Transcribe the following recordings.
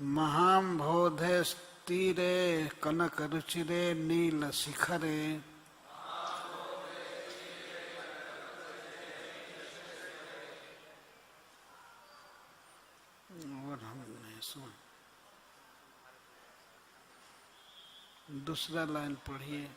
महाम्भोधे स्थिरे कनक रुचिरे नील शिखरे और हमने सुन दूसरा लाइन पढ़िए।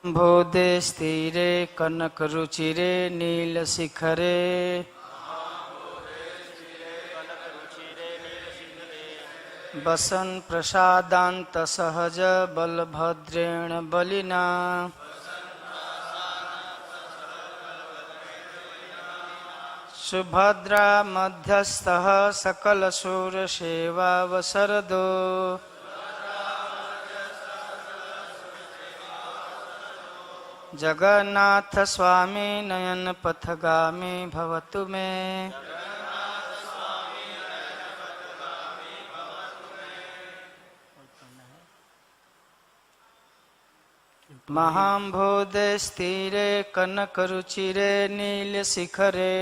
भोदे स्थिरे कनक रुचिरे नील शिखरे बसन प्रसादांत सहज बलभद्रेण बलिना सुभद्रा मध्यस्थः सकल शूर सेवावसरदो जगन्नाथ स्वामी नयन पथगामी भवतु मे। महाम्भोधे स्थिरे कनक रुचिरे नील शिखरे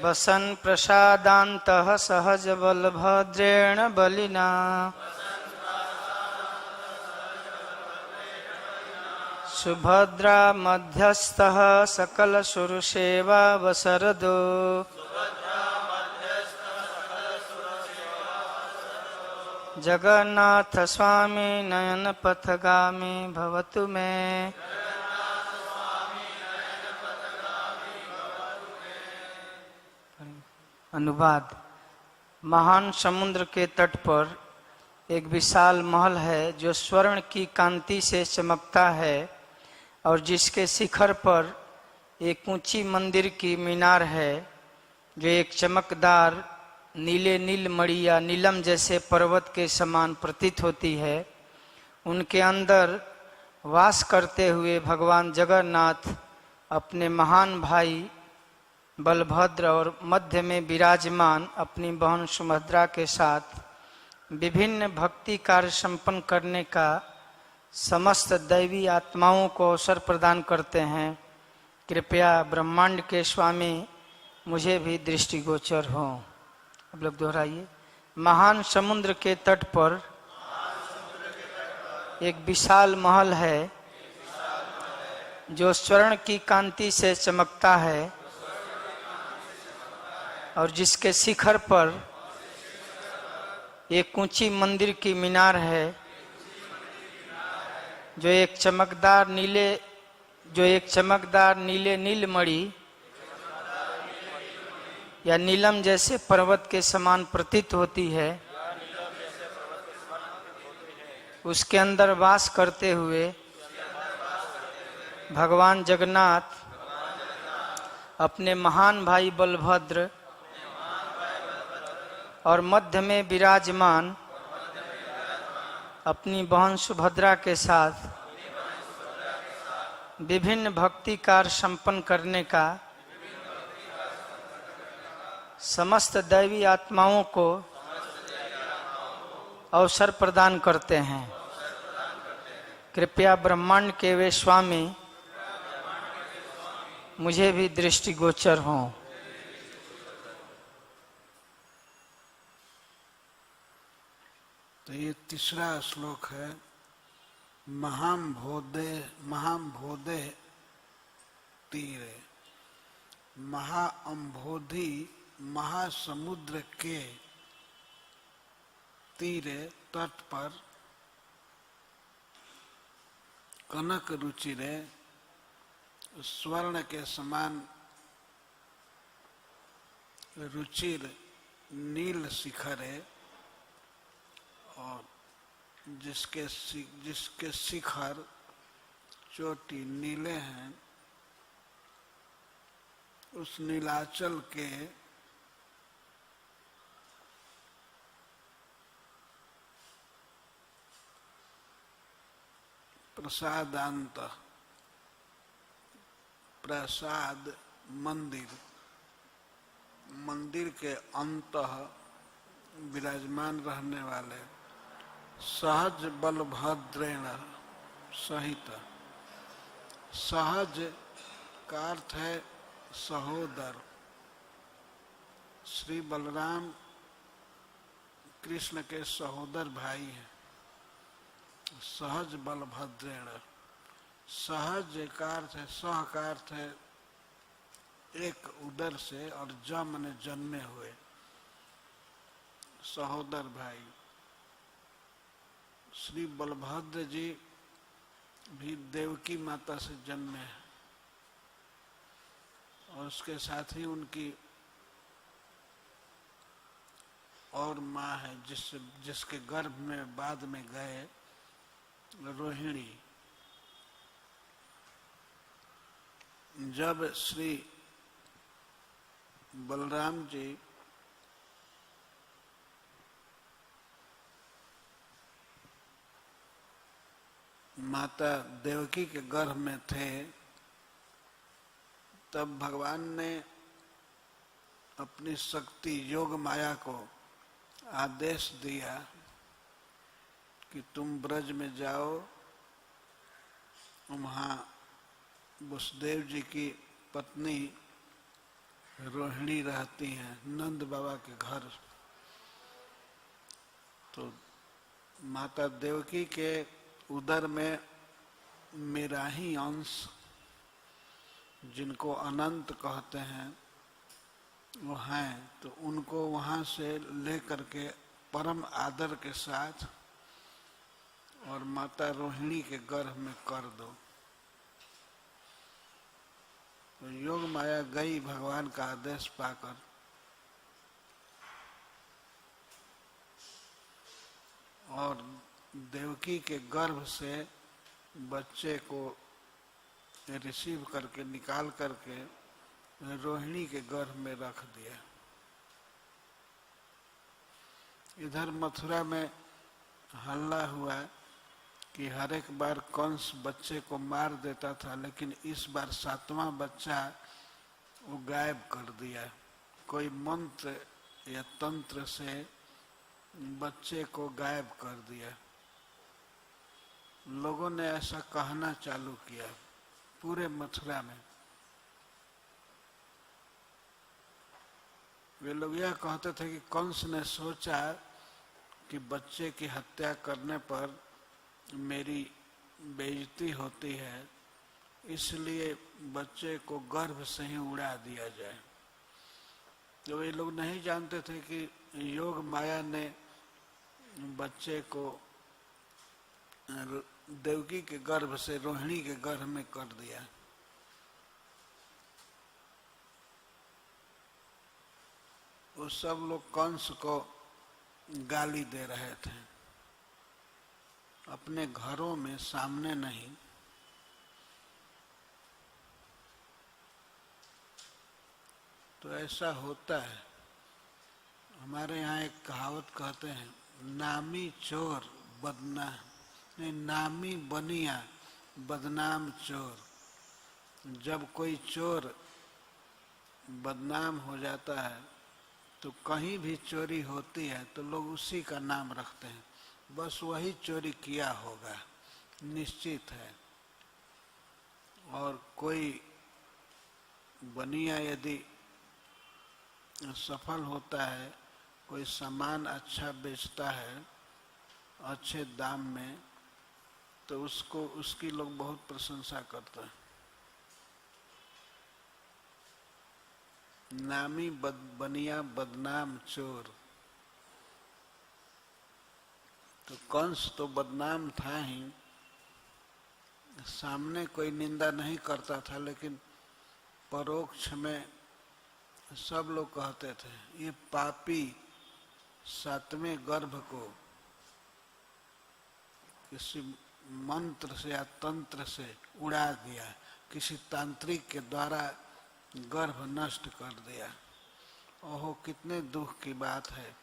बसन प्रसादांतः सहज बलभद्रेण बलिना सुभद्रा मध्यस्थः सकल सुरसेवावसरदो जगन्नाथ स्वामी नयन पथगामी भवतु मे। अनुवाद। महान समुद्र के तट पर एक विशाल महल है जो स्वर्ण की कांति से चमकता है और जिसके शिखर पर एक ऊंची मंदिर की मीनार है जो एक चमकदार नीले नीलमणि या नीलम जैसे पर्वत के समान प्रतीत होती है। उनके अंदर वास करते हुए भगवान जगन्नाथ अपने महान भाई बलभद्र और मध्य में विराजमान अपनी बहन सुभद्रा के साथ विभिन्न भक्ति कार्य संपन्न करने का समस्त दैवी आत्माओं को अवसर प्रदान करते हैं। कृपया ब्रह्मांड के स्वामी मुझे भी दृष्टिगोचर हो। अब लोग दोहराइए। महान समुद्र के तट पर एक विशाल महल है जो स्वर्ण की कांति से चमकता है और जिसके शिखर पर एक ऊंची मंदिर की मीनार है जो एक चमकदार नीले नीलमणि या नीलम जैसे पर्वत के समान प्रतीत होती है। उसके अंदर वास करते हुए भगवान जगन्नाथ अपने महान भाई बलभद्र और मध्य में विराजमान अपनी बहन सुभद्रा के साथ विभिन्न भक्ति कार्य संपन्न करने का समस्त दैवी आत्माओं को अवसर प्रदान करते हैं। कृपया ब्रह्मांड के वे स्वामी मुझे भी दृष्टिगोचर हों। तो ये तीसरा श्लोक है। महाम्भोधे तीरे। महाअम्भोधि महासमुद्र के तीरे तट पर कनक रुचिरे स्वर्ण के समान रुचिर नील शिखरे और जिसके शिखर चोटी नीले हैं उस नीलाचल के प्रसादांत प्रसाद मंदिर के अंत विराजमान रहने वाले सहज बलभद्रेण सहित। सहज का अर्थ है सहोदर। श्री बलराम कृष्ण के सहोदर भाई हैं। सहज बलभद्रेण, सहज का अर्थ है, सह का अर्थ है एक उदर से, और जम ने जन्मे हुए सहोदर भाई। श्री बलभद्र जी भी देवकी माता से जन्मे हैं और उसके साथ ही उनकी और माँ है जिसके गर्भ में बाद में गए रोहिणी। जब श्री बलराम जी माता देवकी के गर्भ में थे तब भगवान ने अपनी शक्ति योग माया को आदेश दिया कि तुम ब्रज में जाओ, वहाँ वसुदेव जी की पत्नी रोहिणी रहती हैं नंद बाबा के घर। तो माता देवकी के उदर में मेरा ही अंश, जिनको अनंत कहते हैं, वो हैं, तो उनको वहाँ से लेकर के परम आदर के साथ और माता रोहिणी के गर्भ में कर दो। तो योग माया गई भगवान का आदेश पाकर। और देवकी के गर्भ से बच्चे को रिसीव करके निकाल करके रोहिणी के गर्भ में रख दिया। इधर मथुरा में हल्ला हुआ कि हर एक बार कंस बच्चे को मार देता था, लेकिन इस बार 7वां बच्चा वो गायब कर दिया। कोई मंत्र या तंत्र से बच्चे को गायब कर दिया। लोगों ने ऐसा कहना चालू किया पूरे मथुरा में। वे लोग यह कहते थे कि कंस ने सोचा कि बच्चे की हत्या करने पर मेरी बेइज्जती होती है, इसलिए बच्चे को गर्भ से ही उड़ा दिया जाए। तो वे लोग नहीं जानते थे कि योग माया ने बच्चे को देवकी के गर्भ से रोहिणी के गर्भ में कर दिया। वो सब लोग कंस को गाली दे रहे थे, अपने घरों में, सामने नहीं। तो ऐसा होता है। हमारे यहाँ एक कहावत कहते हैं, नामी चोर बदनाम, नहीं, नामी बनिया बदनाम चोर। जब कोई चोर बदनाम हो जाता है तो कहीं भी चोरी होती है तो लोग उसी का नाम रखते हैं, बस वही चोरी किया होगा, निश्चित है। और कोई बनिया यदि सफल होता है, कोई सामान अच्छा बेचता है अच्छे दाम में, तो उसको उसकी लोग बहुत प्रशंसा करते हैं। नामी बनिया बदनाम चोर। तो कंस तो बदनाम था ही, सामने कोई निंदा नहीं करता था, लेकिन परोक्ष में सब लोग कहते थे ये पापी 7वें गर्भ को किसी मंत्र से या तंत्र से उड़ा दिया, किसी तांत्रिक के द्वारा गर्भ नष्ट कर दिया। ओहो, कितने दुख की बात है।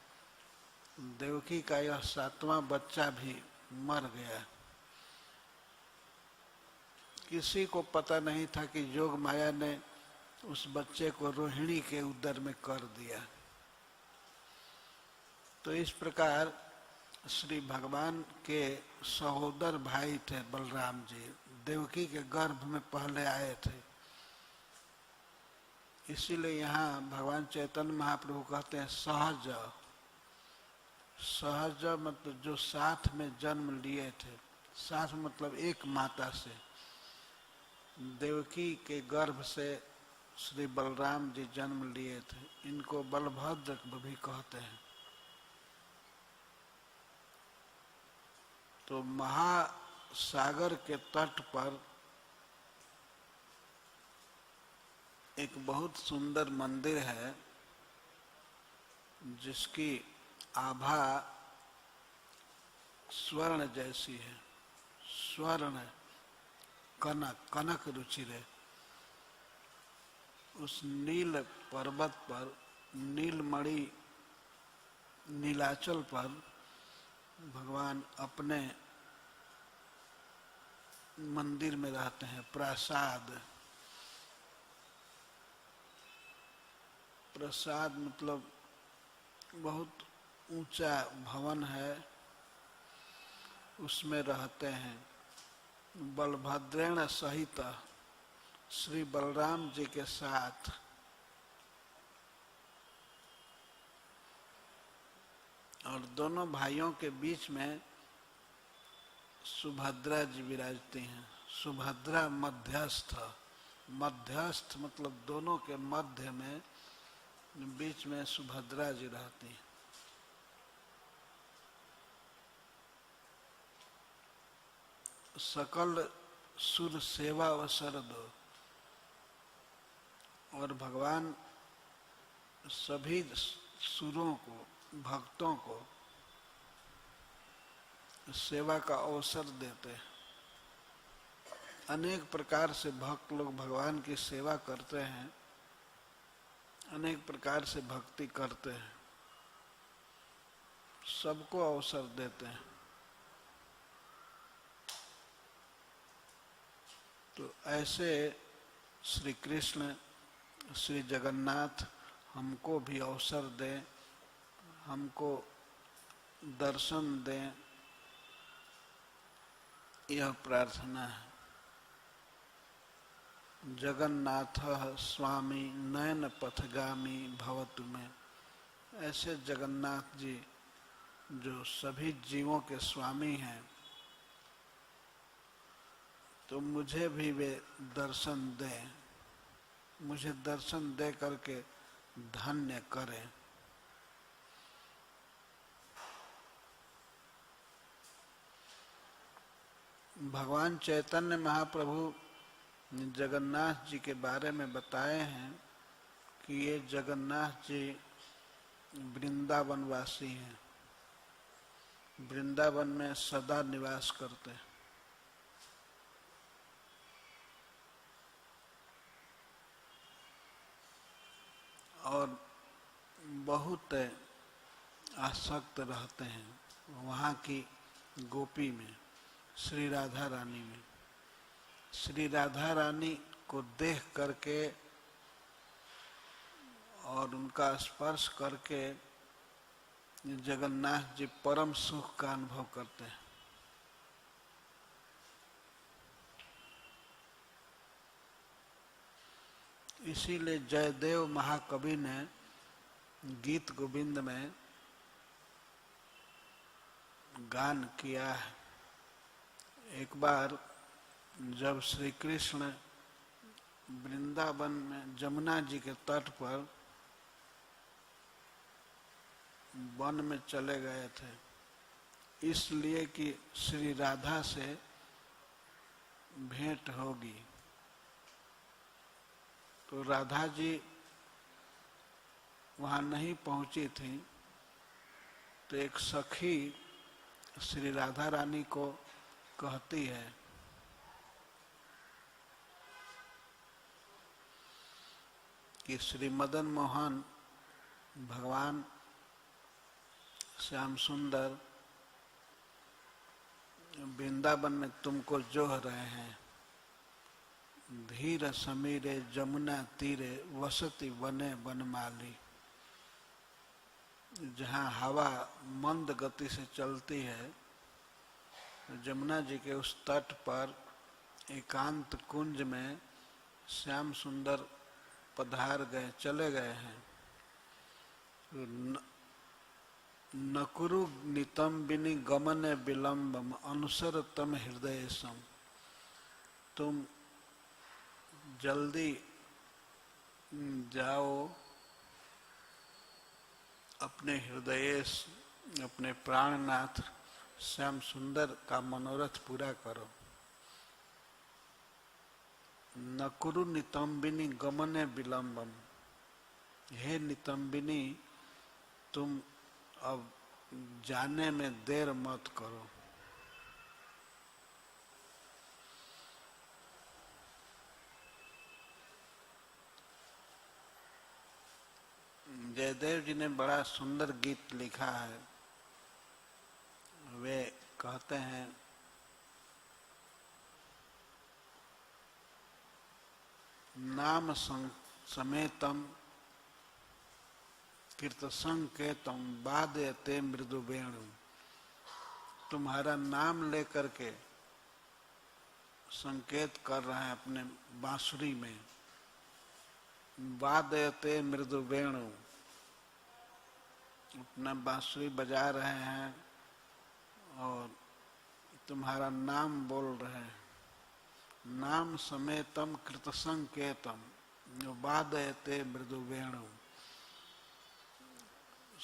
देवकी का यह 7वां बच्चा भी मर गया। किसी को पता नहीं था कि योग माया ने उस बच्चे को रोहिणी के उदर में कर दिया। तो इस प्रकार श्री भगवान के सहोदर भाई थे बलराम जी, देवकी के गर्भ में पहले आए थे। इसीलिए यहाँ भगवान चैतन्य महाप्रभु कहते हैं सहज। सहज मतलब जो साथ में जन्म लिए थे, साथ मतलब एक माता से, देवकी के गर्भ से श्री बलराम जी जन्म लिए थे। इनको बलभद्र भी कहते हैं। तो महासागर के तट पर एक बहुत सुंदर मंदिर है जिसकी आभा स्वर्ण जैसी है। स्वर्ण कनक, कनक रुचिर है। उस नील पर्वत पर, नीलमणि नीलाचल पर भगवान अपने मंदिर में रहते हैं। प्रासाद, प्रसाद मतलब बहुत ऊंचा भवन है, उसमें रहते हैं। बलभद्रेण सहित, श्री बलराम जी के साथ और दोनों भाइयों के बीच में सुभद्रा जी विराजती हैं। सुभद्रा मध्यस्थ, मध्यस्थ मतलब दोनों के मध्य में, बीच में सुभद्रा जी रहती हैं। सकल सुर सेवा अवसर दो, और भगवान सभी सुरों को, भक्तों को सेवा का अवसर देते हैं। अनेक प्रकार से भक्त लोग भगवान की सेवा करते हैं, अनेक प्रकार से भक्ति करते हैं, सबको अवसर देते हैं। तो ऐसे श्री कृष्ण, श्री जगन्नाथ हमको भी अवसर दें, हमको दर्शन दें, यह प्रार्थना है। जगन्नाथ स्वामी नयन पथगामी भवतु में, ऐसे जगन्नाथ जी जो सभी जीवों के स्वामी हैं, तो मुझे भी वे दर्शन दें, मुझे दर्शन दे करके धन्य करें। भगवान चैतन्य महाप्रभु जगन्नाथ जी के बारे में बताए हैं कि ये जगन्नाथ जी वृंदावनवासी हैं, वृंदावन में सदा निवास करते हैं। और बहुत आसक्त रहते हैं वहाँ की गोपी में, श्री राधा रानी में। श्री राधा रानी को देख करके और उनका स्पर्श करके जगन्नाथ जी परम सुख का अनुभव करते हैं। इसीलिए जयदेव महाकवि ने गीत गोविंद में गान किया है। एक बार जब श्री कृष्ण वृंदावन में जमुना जी के तट पर वन में चले गए थे, इसलिए कि श्री राधा से भेंट होगी। तो राधा जी वहाँ नहीं पहुँची थी, तो एक सखी श्री राधा रानी को कहती है कि श्री मदन मोहन भगवान श्याम सुंदर वृंदावन में तुमको जोह रहे हैं। धीर समीरे जमुना तीरे वसती वने वनमाली। जहाँ हवा मंद गति से चलती है, जमुना जी के उस तट पर एकांत कुंज में श्याम सुंदर पधार गए, चले गए हैं। नकुरु नितंबिनी गमने विलंबम अनुसर तम हृदय सम। तुम जल्दी जाओ, अपने हृदय, अपने प्राणनाथ श्याम सुंदर का मनोरथ पूरा करो। नकुरु नितंबिनी गमने विलंबम, हे नितंबिनी तुम अब जाने में देर मत करो। जयदेव जी ने बड़ा सुंदर गीत लिखा है। वे कहते हैं, नाम समेतम कीर्त संकेतम वादयते मृदु वेणु। तुम्हारा नाम लेकर के संकेत कर रहे हैं अपने बांसुरी में। वादयते मृदु वेणु, अपना बांसुरी बजा रहे हैं और तुम्हारा नाम बोल रहे हैं। नाम समेतम कृत संकेतम वादयते मृदु वेणु।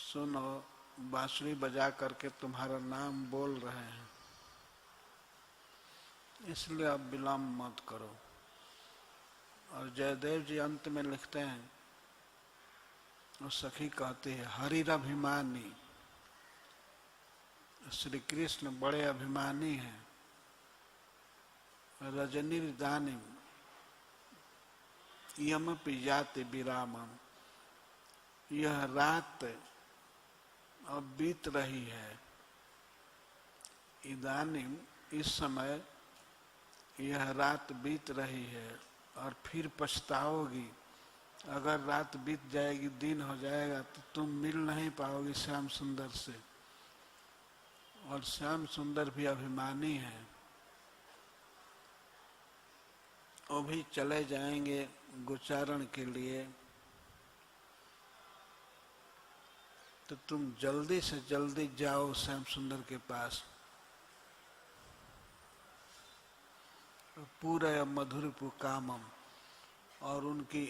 सुनो, बांसुरी बजा करके तुम्हारा नाम बोल रहे हैं, इसलिए अब विलंब मत करो। और जयदेव जी अंत में लिखते हैं, और सखी कहती है, हरिरभिमानी, श्री कृष्ण बड़े अभिमानी हैं। रजनीदानी यमपि याति विरामम, यह रात अब बीत रही है। इदानीम, इस समय यह रात बीत रही है और फिर पछताओगी। अगर रात बीत जाएगी, दिन हो जाएगा, तो तुम मिल नहीं पाओगी श्याम सुंदर से। और श्याम सुंदर भी अभिमानी हैं, वो भी चले जाएंगे गोचारण के लिए। तो तुम जल्दी से जल्दी जाओ श्याम सुंदर के पास। पूरा मधुरपु कामम, और उनकी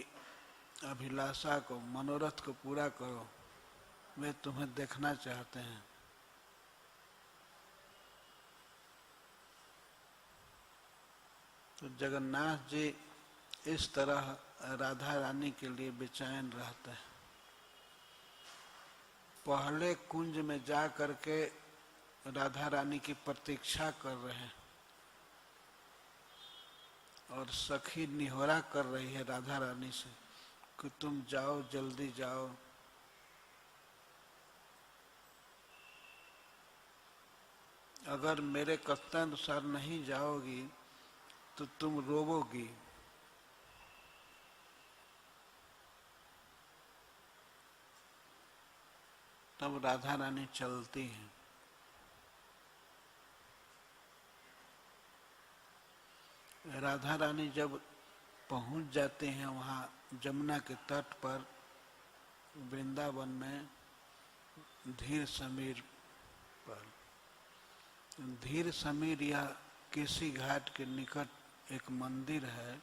अभिलाषा को, मनोरथ को पूरा करो। वे तुम्हें देखना चाहते हैं। तो जगन्नाथ जी इस तरह राधा रानी के लिए बेचैन रहते हैं। पहले कुंज में जा करके राधा रानी की प्रतीक्षा कर रहे हैं और सखी निहोरा कर रही है राधा रानी से कि तुम जाओ, जल्दी जाओ। अगर मेरे कथनानुसार नहीं जाओगी तो तुम रोवोगी। तब राधा रानी चलती हैं। राधा रानी जब पहुंच जाते हैं वहाँ जमुना के तट पर, वृंदावन में धीर समीर पर। धीर समीर या केसी घाट के निकट एक मंदिर है।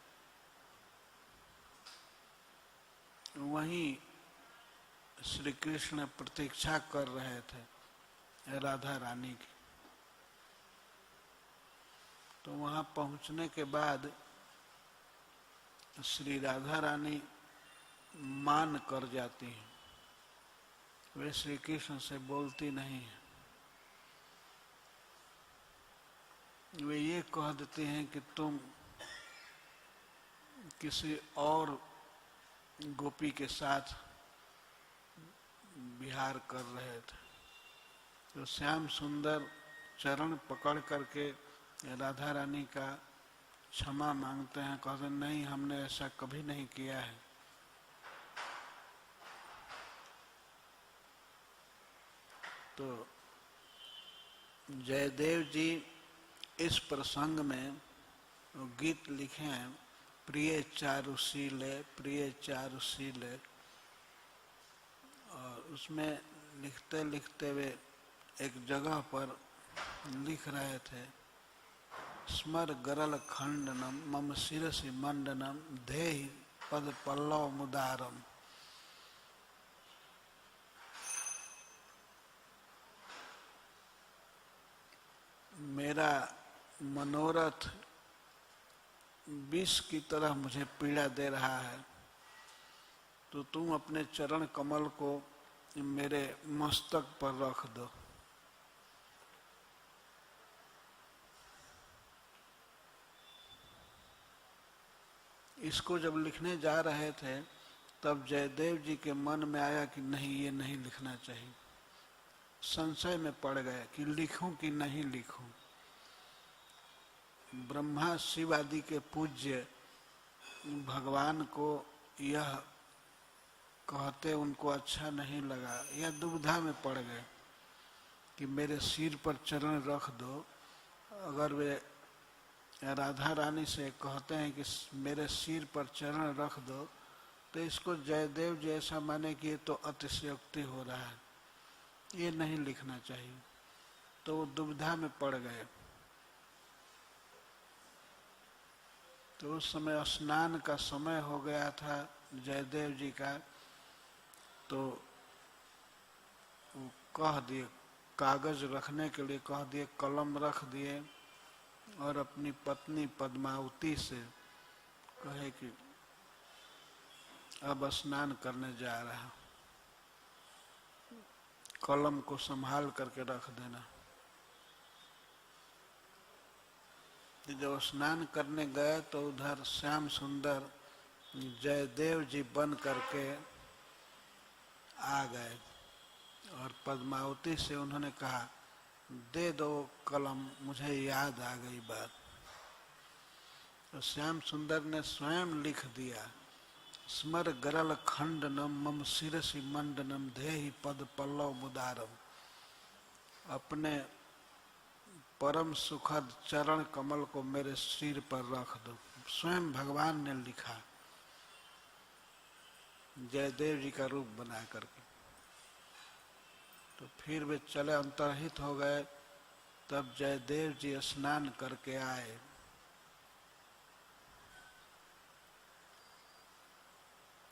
वहीं श्री कृष्ण प्रतीक्षा कर रहे थे राधा रानी की। तो वहां पहुंचने के बाद श्री राधा रानी मान कर जाती हैं। वे श्री कृष्ण से बोलती नहीं है। वे ये कह देते हैं कि तुम किसी और गोपी के साथ विहार कर रहे थे। तो श्याम सुंदर चरण पकड़ करके राधा रानी का क्षमा मांगते हैं। कहते हैं, नहीं, हमने ऐसा कभी नहीं किया है। तो जयदेव जी इस प्रसंग में गीत लिखे हैं, प्रिय चारुशीले प्रिय चारुशीले, और उसमें लिखते लिखते वे एक जगह पर लिख रहे थे, स्मर गरल खंडनम मम शिरसि मंडनम देहि पद पल्लव मुदारम। मेरा मनोरथ विष की तरह मुझे पीड़ा दे रहा है, तो तुम अपने चरण कमल को मेरे मस्तक पर रख दो। इसको जब लिखने जा रहे थे तब जयदेव जी के मन में आया कि नहीं, ये नहीं लिखना चाहिए। संशय में पड़ गए कि लिखूं कि नहीं लिखूं। ब्रह्मा शिव आदि के पूज्य भगवान को यह कहते उनको अच्छा नहीं लगा, या दुविधा में पड़ गए कि मेरे सिर पर चरण रख दो। अगर वे राधा रानी से कहते हैं कि मेरे सिर पर चरण रख दो, तो इसको जयदेव जी ऐसा माने कि ये तो अतिशयोक्ति हो रहा है, ये नहीं लिखना चाहिए। तो वो दुविधा में पड़ गए। तो उस समय स्नान का समय हो गया था जयदेव जी का, तो वो कह दिए, कागज रखने के लिए कह दिए, कलम रख दिए और अपनी पत्नी पद्मावती से कहे कि अब स्नान करने जा रहा, कलम को संभाल करके रख देना। जब स्नान करने गए तो उधर श्याम सुंदर जयदेव जी बन करके आ गए और पद्मावती से उन्होंने कहा, दे दो कलम, मुझे याद आ गई बात। तो श्याम सुंदर ने स्वयं लिख दिया, स्मर गरल खंडनम मम शिरसि मंडनम देहि पद पल्लव मुदारम। अपने परम सुखद चरण कमल को मेरे सिर पर रख दो। स्वयं भगवान ने लिखा, जयदेव जी का रूप बना करके। तो फिर वे चले, अंतर्हित हो गए। तब जयदेव जी स्नान करके आए।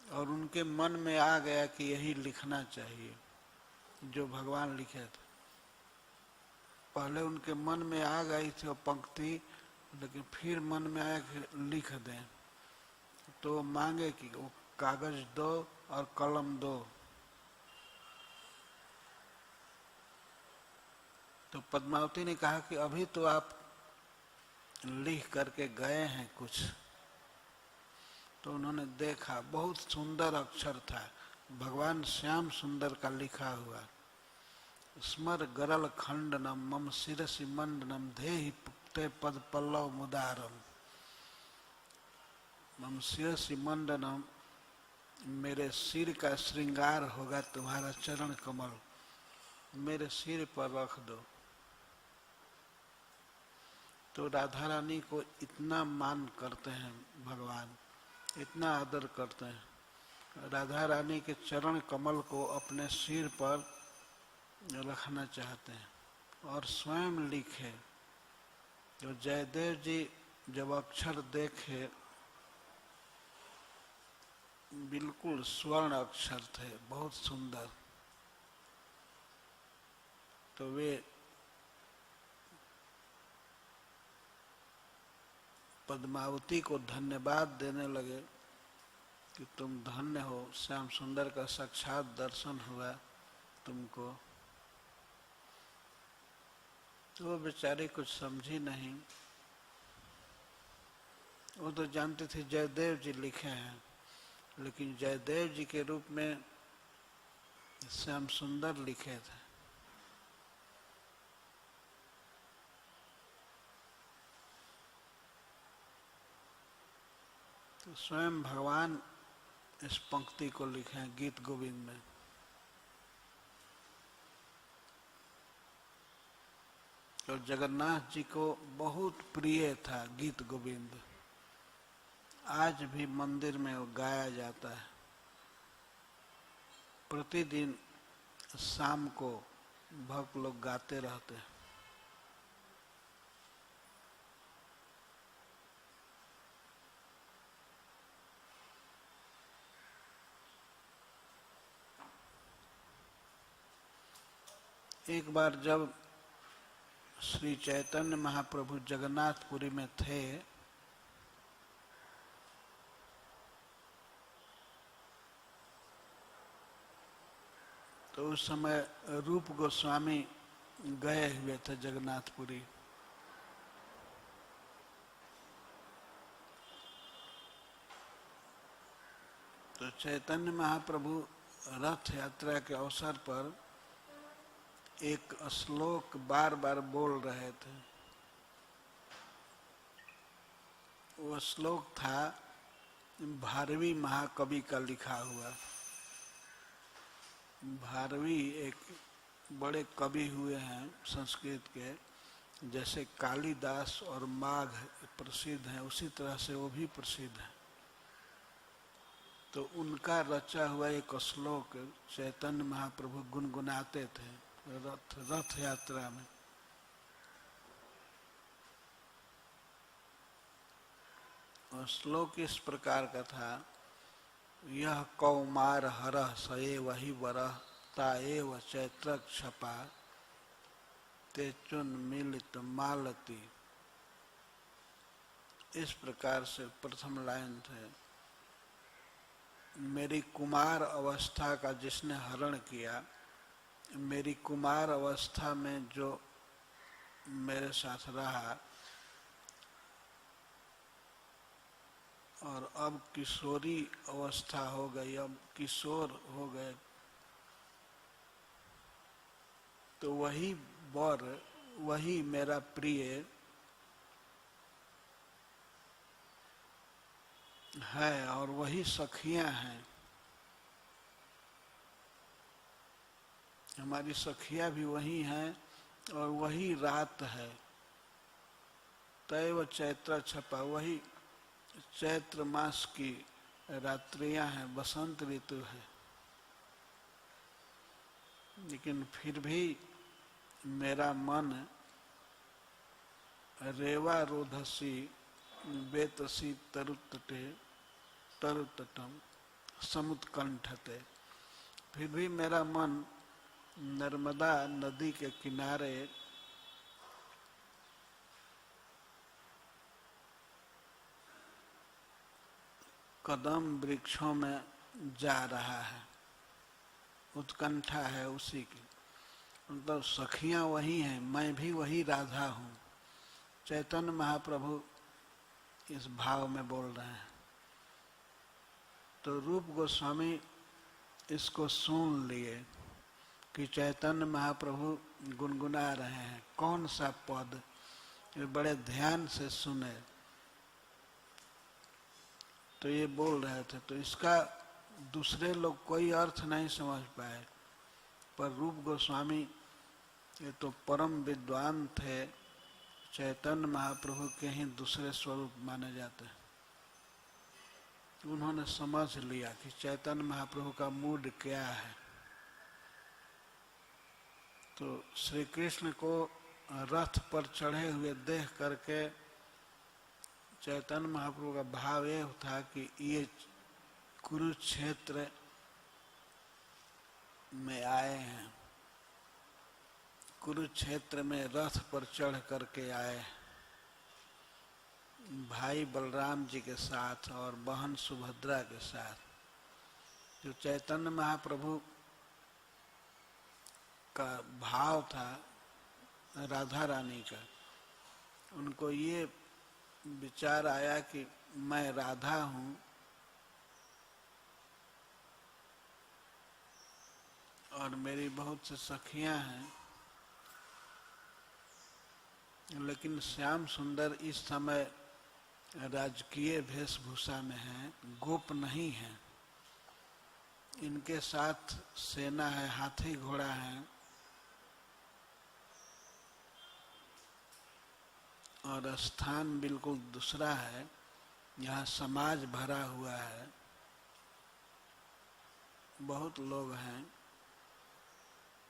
और उनके मन में आ गया कि यही लिखना चाहिए जो भगवान लिखे थे। पहले उनके मन में आ गई थी वो पंक्ति, लेकिन फिर मन में आया कि लिख दें। तो मांगे कि वो कागज दो और कलम दो। तो पद्मावती ने कहा कि अभी तो आप लिख करके गए हैं कुछ। तो उन्होंने देखा, बहुत सुंदर अक्षर था, भगवान श्याम सुंदर का लिखा हुआ, स्मर गरल खंडनम मम शिरसि मंडनम देहि ते पद पल्लव मुदारम। मम शिरसि मंडनम, मेरे सिर का श्रृंगार होगा तुम्हारा चरण कमल, मेरे सिर पर रख दो। तो राधा रानी को इतना मान करते हैं भगवान, इतना आदर करते हैं। राधा रानी के चरण कमल को अपने सिर पर रखना चाहते हैं और स्वयं लिखे। तो जयदेव जी जब अक्षर देखे, बिल्कुल स्वर्ण अक्षर थे, बहुत सुंदर। तो वे पद्मावती को धन्यवाद देने लगे कि तुम धन्य हो, श्याम सुंदर का साक्षात दर्शन हुआ तुमको। तो वो बेचारी कुछ समझी नहीं। वो तो जानते थे जयदेव जी लिखे हैं, लेकिन जयदेव जी के रूप में श्याम सुंदर लिखे थे। तो स्वयं भगवान इस पंक्ति को लिखे हैं गीत गोविंद में। और जगन्नाथ जी को बहुत प्रिय था गीत गोविंद। आज भी मंदिर में वो गाया जाता है। प्रतिदिन शाम को भक्त लोग गाते रहते हैं। एक बार जब श्री चैतन्य महाप्रभु जगन्नाथपुरी में थे तो उस समय रूप गोस्वामी गए हुए थे जगन्नाथपुरी। तो चैतन्य महाप्रभु रथ यात्रा के अवसर पर एक श्लोक बार बार बोल रहे थे। वो श्लोक था भारवी महाकवि का लिखा हुआ। भारवी एक बड़े कवि हुए हैं संस्कृत के, जैसे कालिदास और माघ प्रसिद्ध हैं उसी तरह से वो भी प्रसिद्ध हैं। तो उनका रचा हुआ एक श्लोक चैतन्य महाप्रभु गुनगुनाते थे रथ यात्रा में। और श्लोक इस प्रकार का था, यह कौमार हरः सये वही वरः ताएव चैत्र क्षपा ते चुन मिलित मालती। इस प्रकार से प्रथम लाइन थे, मेरी कुमार अवस्था का जिसने हरण किया, मेरी कुमार अवस्था में जो मेरे साथ रहा और अब किशोरी अवस्था हो गई, अब किशोर हो गए, तो वही वर, वही मेरा प्रिय है और वही सखियां हैं। हमारी सखियां भी वही हैं और वही रात है। तैव चैत्र छपा, वही चैत्र मास की रात्रियां हैं, बसंत ऋतु है। लेकिन फिर भी मेरा मन रेवा रोधसी बेतसी तरुतटे तरुतटम समुत्कंठते। फिर भी मेरा मन नर्मदा नदी के किनारे कदम वृक्षों में जा रहा है, उत्कंठा है उसी की। मतलब सखियां वही हैं, मैं भी वही राधा हूँ। चैतन्य महाप्रभु इस भाव में बोल रहे हैं। तो रूप गोस्वामी इसको सुन लिए कि चैतन्य महाप्रभु गुनगुना रहे हैं। कौन सा पद, ये बड़े ध्यान से सुने। तो ये बोल रहे थे, तो इसका दूसरे लोग कोई अर्थ नहीं समझ पाए, पर रूप गोस्वामी ये तो परम विद्वान थे, चैतन्य महाप्रभु के ही दूसरे स्वरूप माने जाते हैं। उन्होंने समझ लिया कि चैतन्य महाप्रभु का मूड क्या है। तो श्री कृष्ण को रथ पर चढ़े हुए देख करके चैतन्य महाप्रभु का भाव ये था कि ये कुरुक्षेत्र में आए हैं, कुरुक्षेत्र में रथ पर चढ़ करके आए, भाई बलराम जी के साथ और बहन सुभद्रा के साथ। जो चैतन्य महाप्रभु का भाव था राधा रानी का, उनको ये विचार आया कि मैं राधा हूँ और मेरी बहुत सी सखियां हैं, लेकिन श्याम सुंदर इस समय राजकीय वेशभूषा में हैं, गोप नहीं हैं। इनके साथ सेना है, हाथी घोड़ा है, और स्थान बिल्कुल दूसरा है। यहाँ समाज भरा हुआ है, बहुत लोग हैं।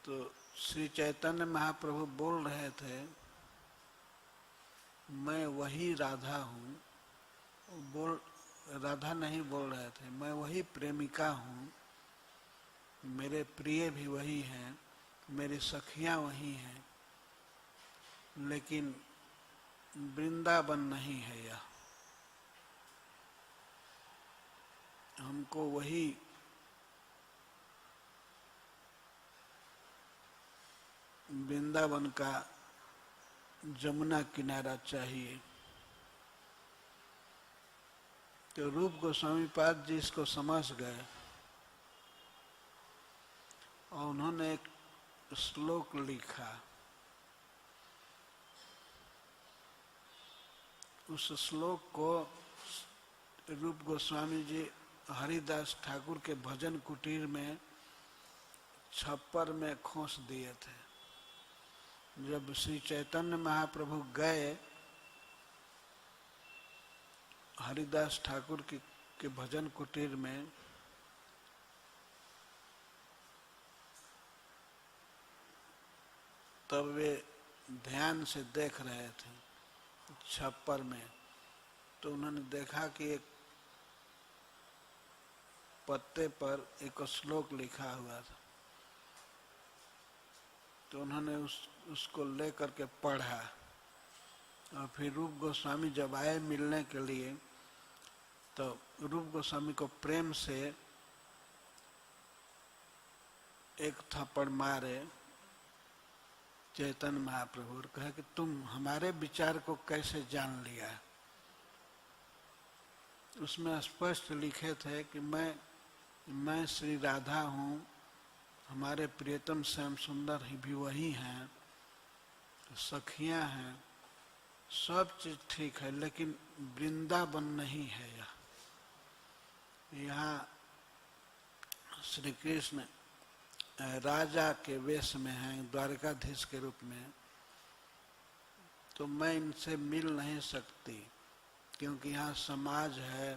तो श्री चैतन्य महाप्रभु बोल रहे थे, मैं वही राधा हूँ। राधा नहीं बोल रहे थे, मैं वही प्रेमिका हूँ, मेरे प्रिय भी वही हैं, मेरी सखियाँ वही हैं, लेकिन वृंदावन नहीं है यह। हमको वही वृंदावन का जमुना किनारा चाहिए। तो रूप गोस्वामी पाद जी इसको समझ गए और उन्होंने एक श्लोक लिखा। उस श्लोक को रूप गोस्वामी जी हरिदास ठाकुर के भजन कुटीर में छप्पर में खोस दिए थे। जब श्री चैतन्य महाप्रभु गए हरिदास ठाकुर के भजन कुटीर में, तब वे ध्यान से देख रहे थे छप्पर में। तो उन्होंने देखा कि एक पत्ते पर एक श्लोक लिखा हुआ था। तो उन्होंने उसको लेकर के पढ़ा और फिर रूप गोस्वामी जब आए मिलने के लिए तो रूप गोस्वामी को प्रेम से एक थप्पड़ मारे चैतन्य महाप्रभु और कहे कि तुम हमारे विचार को कैसे जान लिया। उसमें स्पष्ट लिखे थे कि मैं श्री राधा हूँ, हमारे प्रियतम श्याम सुंदर ही भी वही हैं, सखियाँ हैं, सब चीज ठीक है, लेकिन वृंदावन नहीं है। यहाँ श्री कृष्ण राजा के वेश में हैं, द्वारकाधीश के रूप में। तो मैं इनसे मिल नहीं सकती क्योंकि यहाँ समाज है,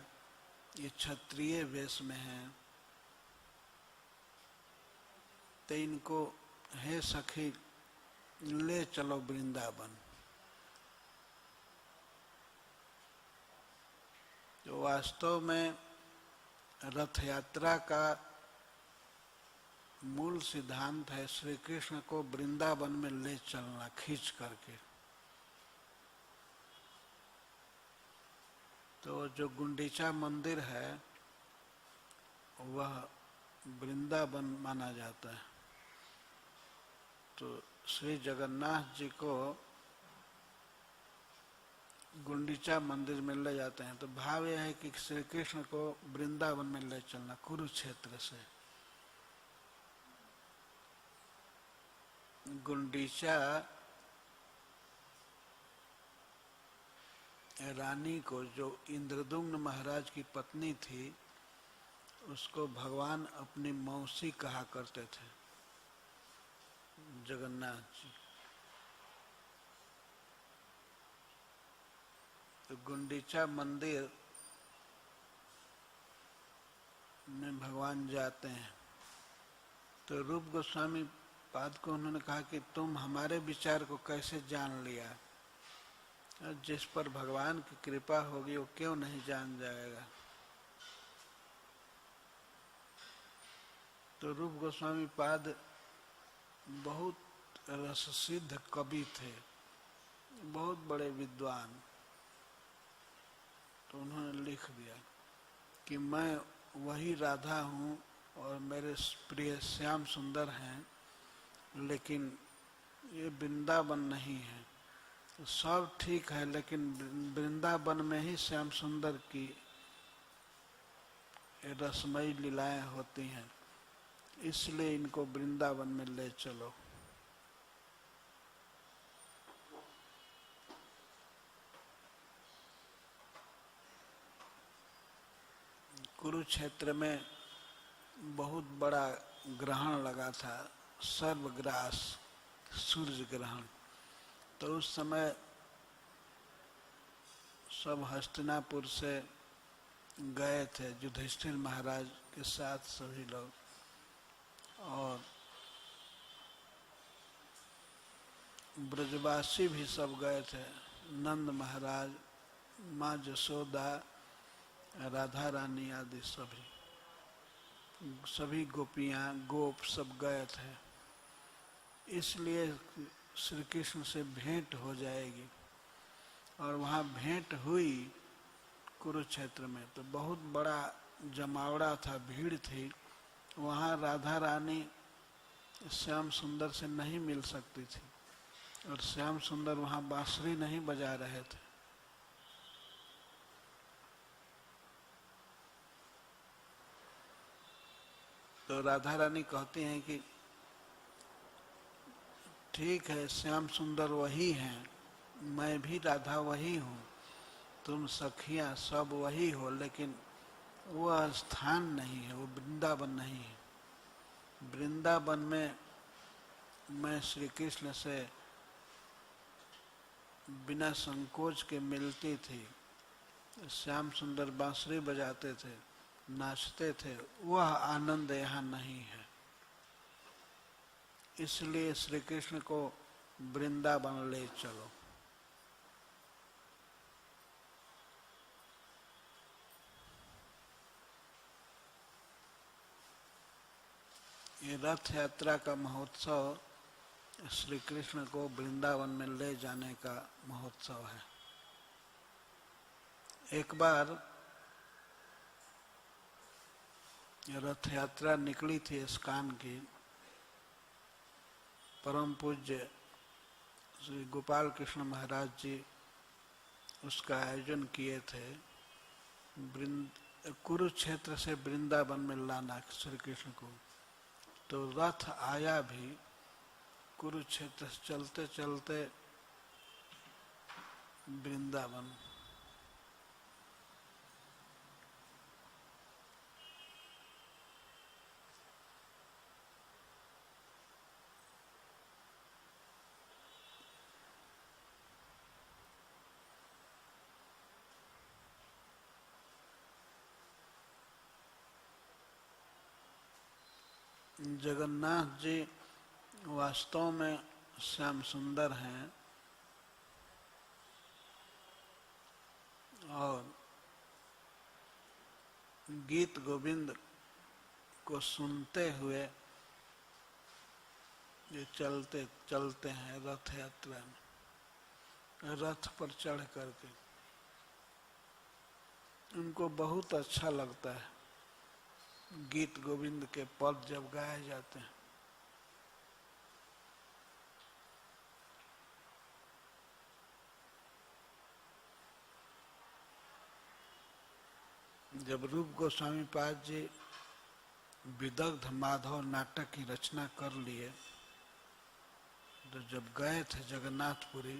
ये क्षत्रिय वेश में है। तो इनको हे सखी ले चलो वृंदावन। तो वास्तव में रथ यात्रा का मूल सिद्धांत है श्री कृष्ण को वृंदावन में ले चलना खींच करके। तो जो गुंडीचा मंदिर है वह वृंदावन माना जाता है। तो श्री जगन्नाथ जी को गुंडीचा मंदिर में ले जाते हैं। तो भाव यह है कि श्री कृष्ण को वृंदावन में ले चलना कुरुक्षेत्र से। गुंडीचा रानी को, जो इंद्रदुम्न महाराज की पत्नी थी, उसको भगवान अपनी मौसी कहा करते थे जगन्नाथ जी। तो गुंडीचा मंदिर में भगवान जाते हैं। तो रूप गोस्वामी पाद को उन्होंने कहा कि तुम हमारे विचार को कैसे जान लिया। जिस पर भगवान की कृपा होगी वो क्यों नहीं जान जाएगा। तो रूप गोस्वामी पाद बहुत रससिद्ध कवि थे, बहुत बड़े विद्वान। तो उन्होंने लिख दिया कि मैं वही राधा हूँ और मेरे प्रिय श्याम सुंदर हैं, लेकिन ये वृंदावन नहीं है। तो सब ठीक है, लेकिन वृंदावन में ही श्याम सुंदर की रसमयी लीलाएं होती हैं, इसलिए इनको वृंदावन में ले चलो। कुरुक्षेत्र में बहुत बड़ा ग्रहण लगा था, सर्वग्रास सूर्य ग्रहण। तो उस समय सब हस्तिनापुर से गए थे, युधिष्ठिर महाराज के साथ सभी लोग, और ब्रजवासी भी सब गए थे। नंद महाराज, माँ जसोदा, राधा रानी आदि सभी गोपियाँ गोप सब गए थे। इसलिए श्री कृष्ण से भेंट हो जाएगी। और वहाँ भेंट हुई कुरुक्षेत्र में, तो बहुत बड़ा जमावड़ा था, भीड़ थी। वहाँ राधा रानी श्याम सुंदर से नहीं मिल सकती थी, और श्याम सुंदर वहाँ बांसुरी नहीं बजा रहे थे। तो राधा रानी कहती हैं कि ठीक है, श्याम सुंदर वही हैं, मैं भी राधा वही हूँ, तुम सखियाँ सब वही हो, लेकिन वो स्थान नहीं है, वो वृंदावन नहीं है। वृंदावन में मैं श्री कृष्ण से बिना संकोच के मिलती थी। श्याम सुंदर बांसुरी बजाते थे, नाचते थे, वह आनंद यहाँ नहीं है। इसलिए श्री कृष्ण को वृंदावन ले चलो। ये रथ यात्रा का महोत्सव श्री कृष्ण को वृंदावन में ले जाने का महोत्सव है। एक बार रथ यात्रा निकली थी इस्कॉन की। परम पूज्य श्री गोपाल कृष्ण महाराज जी उसका आयोजन किए थे। कुरुक्षेत्र से वृंदावन में लाना श्री कृष्ण को। तो रथ आया भी कुरुक्षेत्र से चलते चलते वृंदावन। जगन्नाथ जी वास्तव में श्याम सुंदर हैं, और गीत गोविंद को सुनते हुए ये चलते चलते हैं रथ यात्रा में, रथ पर चढ़ करके। उनको बहुत अच्छा लगता है गीत गोविंद के पद जब गाए जाते हैं। जब रूप गोस्वामी पाद जी विदग्ध माधव नाटक की रचना कर लिए, तो जब गए थे जगन्नाथपुरी,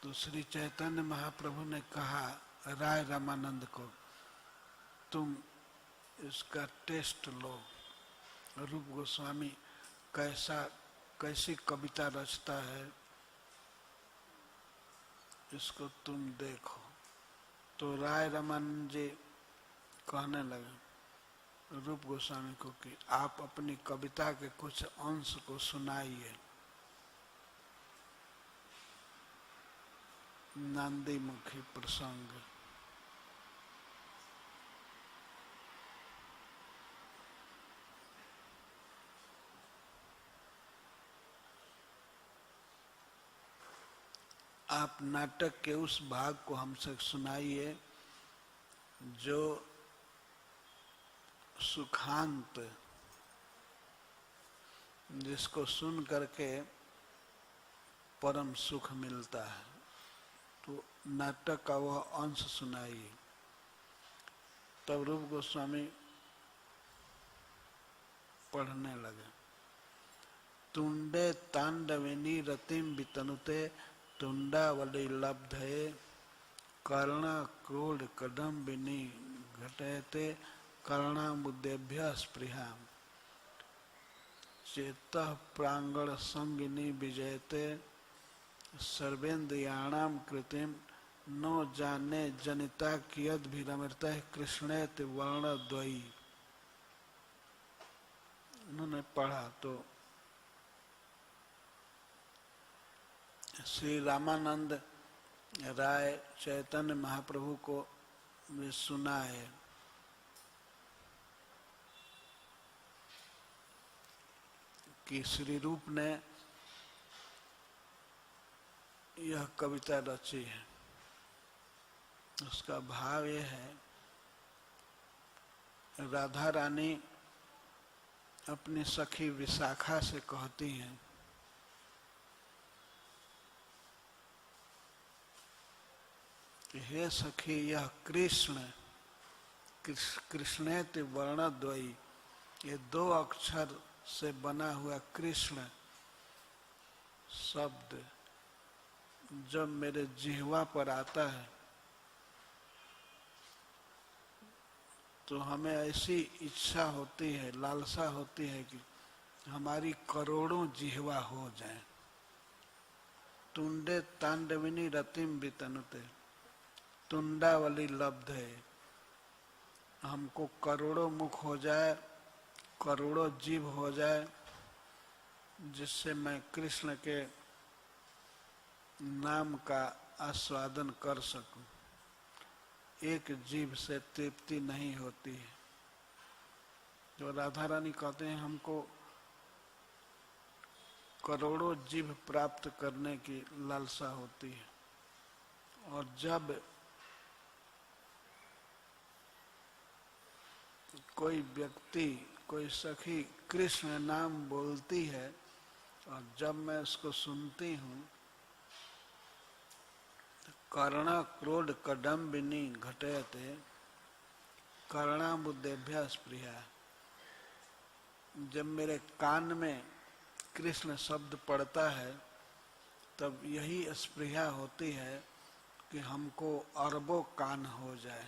तो श्री चैतन्य महाप्रभु ने कहा राय रामानंद को, तुम इसका टेस्ट लो, रूप गोस्वामी कैसी कविता रचता है, इसको तुम देखो। तो राय रामानंद जी कहने लगे रूप गोस्वामी को कि आप अपनी कविता के कुछ अंश को सुनाइए। नांदी मुखी प्रसंग। आप नाटक के उस भाग को हमसे सुनाइए जो सुखांत, जिसको सुन करके परम सुख मिलता है। तो नाटक का वह अंश सुनाइए। तब रूप गोस्वामी पढ़ने लगे। तुंडे तांडविनी रतिम वितनुते तुंडावली लब्धये कर्णा क्रोध कदम्बिनी घटयते कर्णामुदेभ्य स्पृहा चेतः प्रांगण संगिनी विजयते सर्वेन्द्रियाणाम कृतिम नो जाने जनिता कियद भी रमृता कृष्णेत वर्ण द्वयी। उन्होंने पढ़ा तो श्री रामानंद राय चैतन्य महाप्रभु को भी सुना है कि श्री रूप ने यह कविता रची है। उसका भाव यह है, राधा रानी अपनी सखी विशाखा से कहती हैं कि हे सखी, यह कृष्णेत वर्णद्वयी, ये दो अक्षर से बना हुआ कृष्ण शब्द जब मेरे जिह्वा पर आता है तो हमें ऐसी इच्छा होती है, लालसा होती है कि हमारी करोड़ों जिह्वा हो जाएं। तुंडे तांडविनी रतिम वितनुते, तुंडावली लब्ध है, हमको करोड़ों मुख हो जाए, करोड़ों जीभ हो जाए, जिससे मैं कृष्ण के नाम का आस्वादन कर सकूं। एक जीभ से तृप्ति नहीं होती है। जो राधा रानी कहते हैं हमको करोड़ों जीभ प्राप्त करने की लालसा होती है, और जब कोई व्यक्ति, कोई सखी कृष्ण नाम बोलती है और जब मैं उसको सुनती हूँ, कर्ण क्रोध कदम्बिनी घटयते कर्णाबुद्धेभ्य स्पृहा। जब मेरे कान में कृष्ण शब्द पड़ता है तब यही स्पृहा होती है कि हमको अरबों कान हो जाए।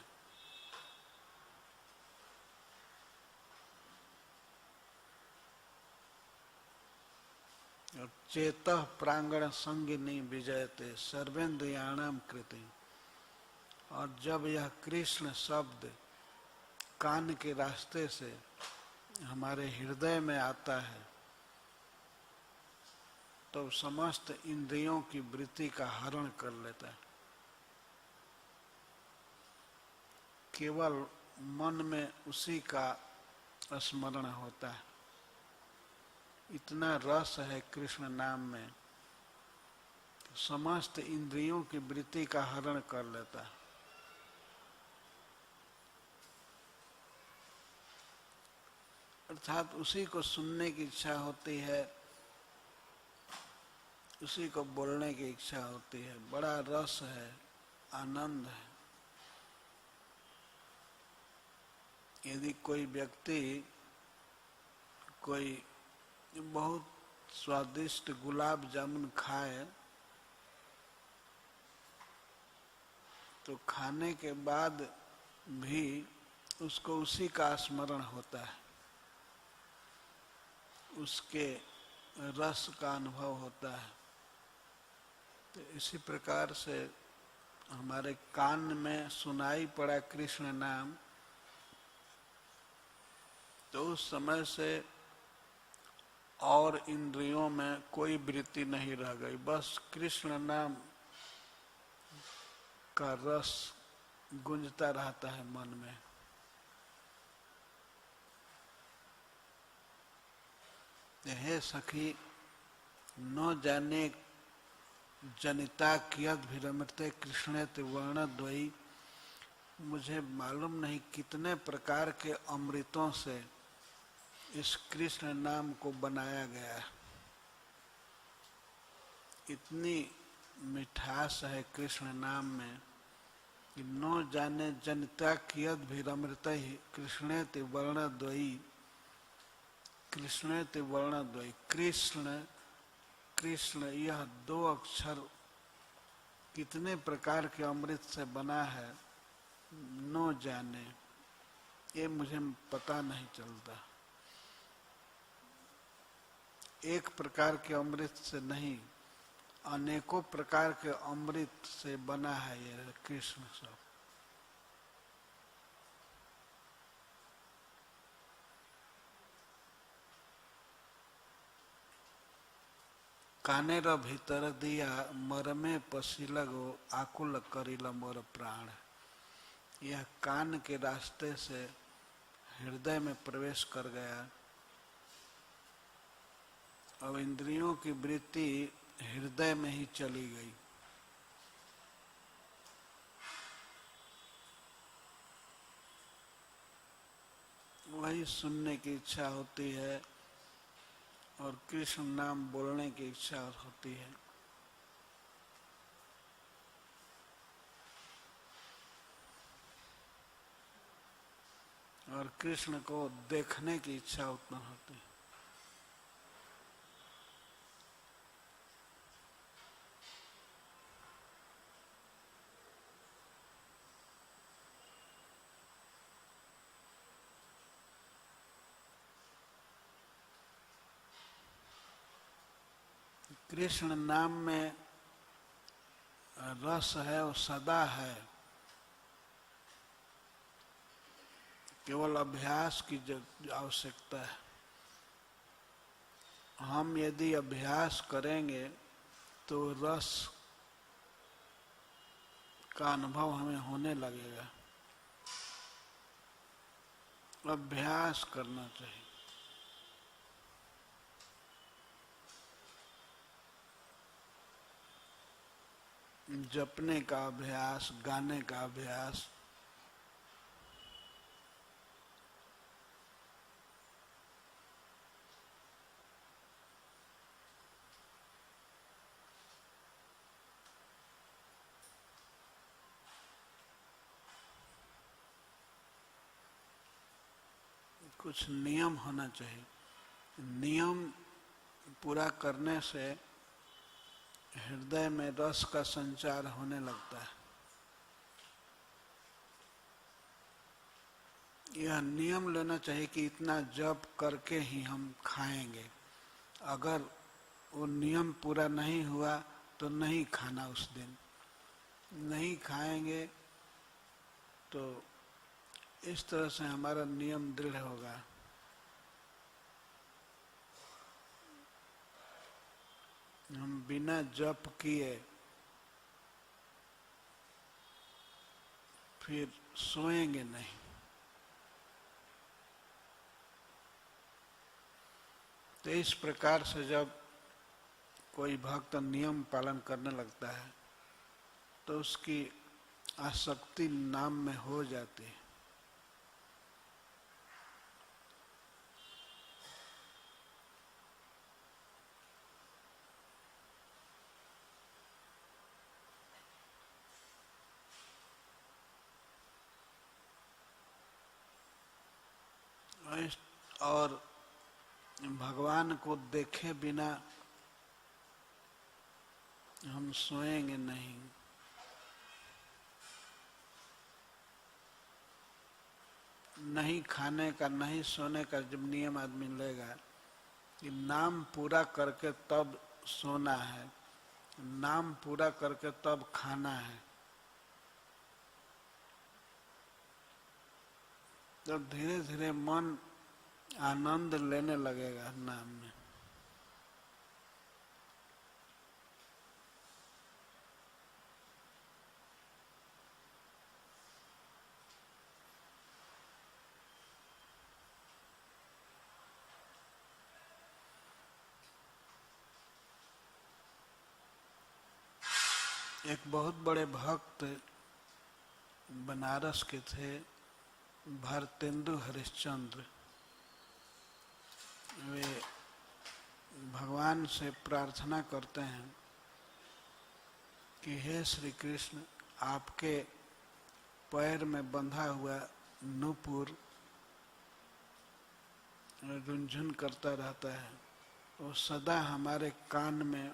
और चेतः प्रांगण संगिनी विजयते सर्वेन्द्रियाणाम कृति। और जब यह कृष्ण शब्द कान के रास्ते से हमारे हृदय में आता है तो समस्त इंद्रियों की वृत्ति का हरण कर लेता है। केवल मन में उसी का स्मरण होता है। इतना रस है कृष्ण नाम में, समस्त इंद्रियों की वृत्ति का हरण कर लेता है। अर्थात उसी को सुनने की इच्छा होती है, उसी को बोलने की इच्छा होती है। बड़ा रस है, आनंद है। यदि कोई व्यक्ति कोई बहुत स्वादिष्ट गुलाब जामुन खाए तो खाने के बाद भी उसको उसी का स्मरण होता है, उसके रस का अनुभव होता है। तो इसी प्रकार से हमारे कान में सुनाई पड़ा कृष्ण नाम तो उस समय से और इंद्रियों में कोई वृत्ति नहीं रह गई, बस कृष्ण नाम का रस गूंजता रहता है मन में। हे सखी, न जाने जनिता कियद विरमते कृष्णेत वर्णद्वयी। मुझे मालूम नहीं कितने प्रकार के अमृतों से इस कृष्ण नाम को बनाया गया है। इतनी मिठास है कृष्ण नाम में कि न जाने जनिता कियद विरमृत ही कृष्णेत वर्णद्वयी। कृष्णेत वर्णद्वयी, कृष्ण कृष्ण, यह दो अक्षर कितने प्रकार के अमृत से बना है न जाने, ये मुझे पता नहीं चलता। एक प्रकार के अमृत से नहीं, अनेकों प्रकार के अमृत से बना है ये कृष्ण सब। कानेर भीतर दिया मरमे पसीलगो आकुल करिल मोर प्राण। यह कान के रास्ते से हृदय में प्रवेश कर गया। अब इंद्रियों की वृत्ति हृदय में ही चली गई। वही सुनने की इच्छा होती है और कृष्ण नाम बोलने की इच्छा होती है। और कृष्ण को देखने की इच्छा उत्पन्न होती है। कृष्ण नाम में रस है, वो सदा है। केवल अभ्यास की आवश्यकता है। हम यदि अभ्यास करेंगे तो रस का अनुभव हमें होने लगेगा। अभ्यास करना चाहिए। जपने का अभ्यास, गाने का अभ्यास, कुछ नियम होना चाहिए। नियम पूरा करने से हृदय में रस का संचार होने लगता है। यह नियम लेना चाहिए कि इतना जप करके ही हम खाएंगे। अगर वो नियम पूरा नहीं हुआ तो नहीं खाना, उस दिन नहीं खाएंगे। तो इस तरह से हमारा नियम दृढ़ होगा। हम बिना जप किए फिर सोएंगे नहीं। तो इस प्रकार से जब कोई भक्त नियम पालन करने लगता है तो उसकी आसक्ति नाम में हो जाती है। और भगवान को देखे बिना हम सोएंगे नहीं। नहीं खाने का, नहीं सोने का जब नियम आदमी लेगा कि नाम पूरा करके तब सोना है, नाम पूरा करके तब खाना है, तो धीरे धीरे मन आनंद लेने लगेगा नाम में। एक बहुत बड़े भक्त बनारस के थे, भारतेंदु हरिश्चंद्र। वे भगवान से प्रार्थना करते हैं कि हे श्री कृष्ण, आपके पैर में बंधा हुआ नूपुर रुंझुन करता रहता है, वो सदा हमारे कान में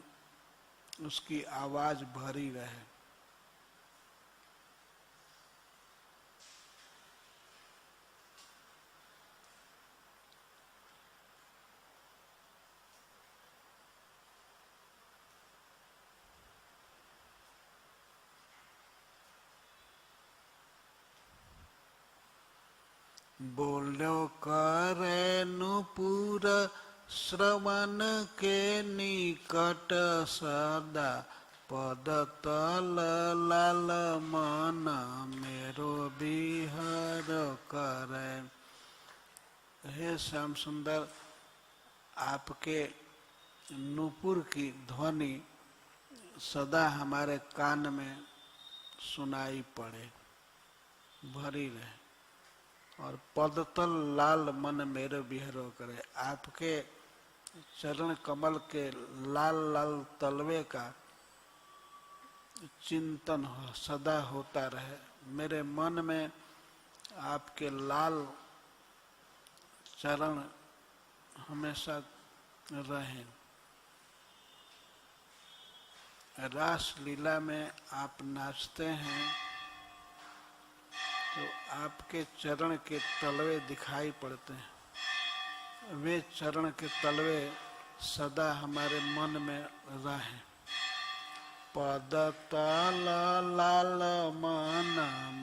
उसकी आवाज भरी रहे। बोलो करे नुपुर श्रवण के निकट सदा पद तल लाल मन मेरो बिहार करे। हे श्याम सुंदर, आपके नूपुर की ध्वनि सदा हमारे कान में सुनाई पड़े, भरी रहे, और पदतल लाल मन मेरो बिहरो करे। आपके चरण कमल के लाल लाल तलवे का चिंतन सदा होता रहे, मेरे मन में आपके लाल चरण हमेशा रहे। रास लीला में आप नाचते हैं तो आपके चरण के तलवे दिखाई पड़ते हैं, वे चरण के तलवे सदा हमारे मन में रहें। पद तल लाल मन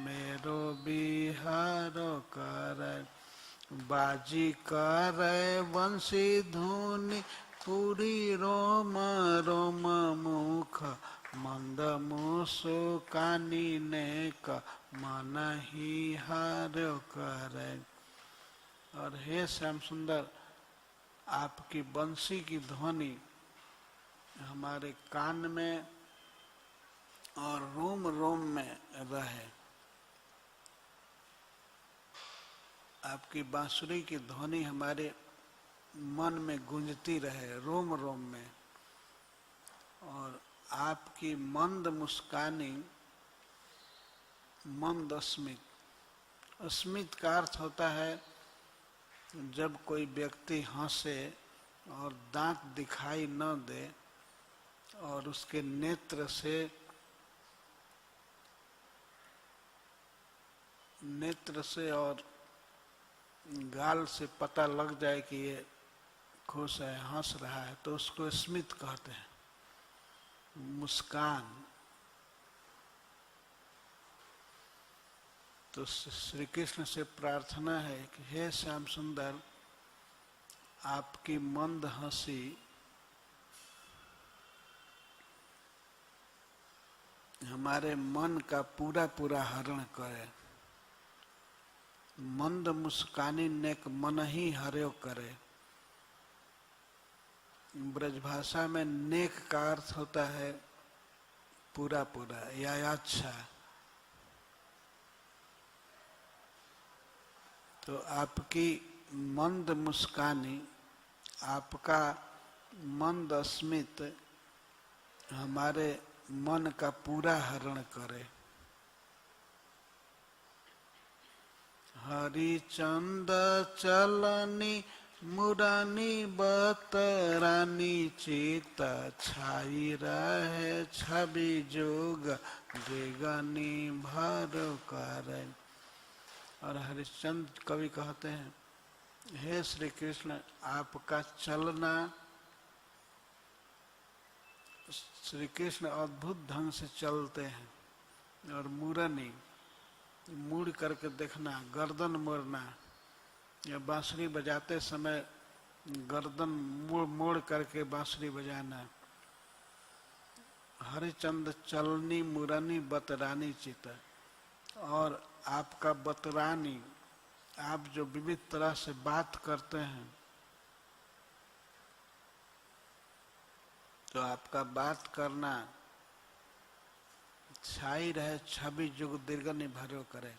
मेरो बिहार करे। बाजी करे बंसी धुनी पूरी रोम रोम मुख मंद मुसुकानी नेक मन ही हार करे। और हे श्याम सुंदर, आपकी बंसी की ध्वनि हमारे कान में और रोम रोम में रहे। आपकी बांसुरी की ध्वनि हमारे मन में गूंजती रहे, रोम रोम में। और आपकी मंद मुस्कानी, मंद अस्मित, अस्मित का अर्थ होता है जब कोई व्यक्ति हंसे और दांत दिखाई न दे और उसके नेत्र से और गाल से पता लग जाए कि ये खुश है, हंस रहा है, तो उसको स्मित कहते हैं, मुस्कान। तो श्री कृष्ण से प्रार्थना है कि हे श्याम सुंदर, आपकी मंद हंसी हमारे मन का पूरा पूरा हरण करे। मंद मुस्कानी नेक मन ही हर्यो करे। ब्रजभाषा में नेक का अर्थ होता है पूरा पूरा या अच्छा। तो आपकी मंद मुस्कानी, आपका मंद अस्मित हमारे मन का पूरा हरण करे। हरिचंद चलनी मुरानी बतरानी चित छाई रहे छवि जोग बेगनी भर करे। और हरिश्चंद्र कवि कहते हैं, हे श्री कृष्ण, आपका चलना, श्री कृष्ण अद्भुत ढंग से चलते हैं। और मुरनी, मुड़ करके देखना, गर्दन मोड़ना, या बांसुरी बजाते समय गर्दन मोड़ करके बांसुरी बजाना। हरिचंद चलनी मुरनी बतरानी चित। और आपका बतरानी, आप जो विविध तरह से बात करते हैं, तो आपका बात करना छाई रहे छवि जुग दीर्घनी भरो करे।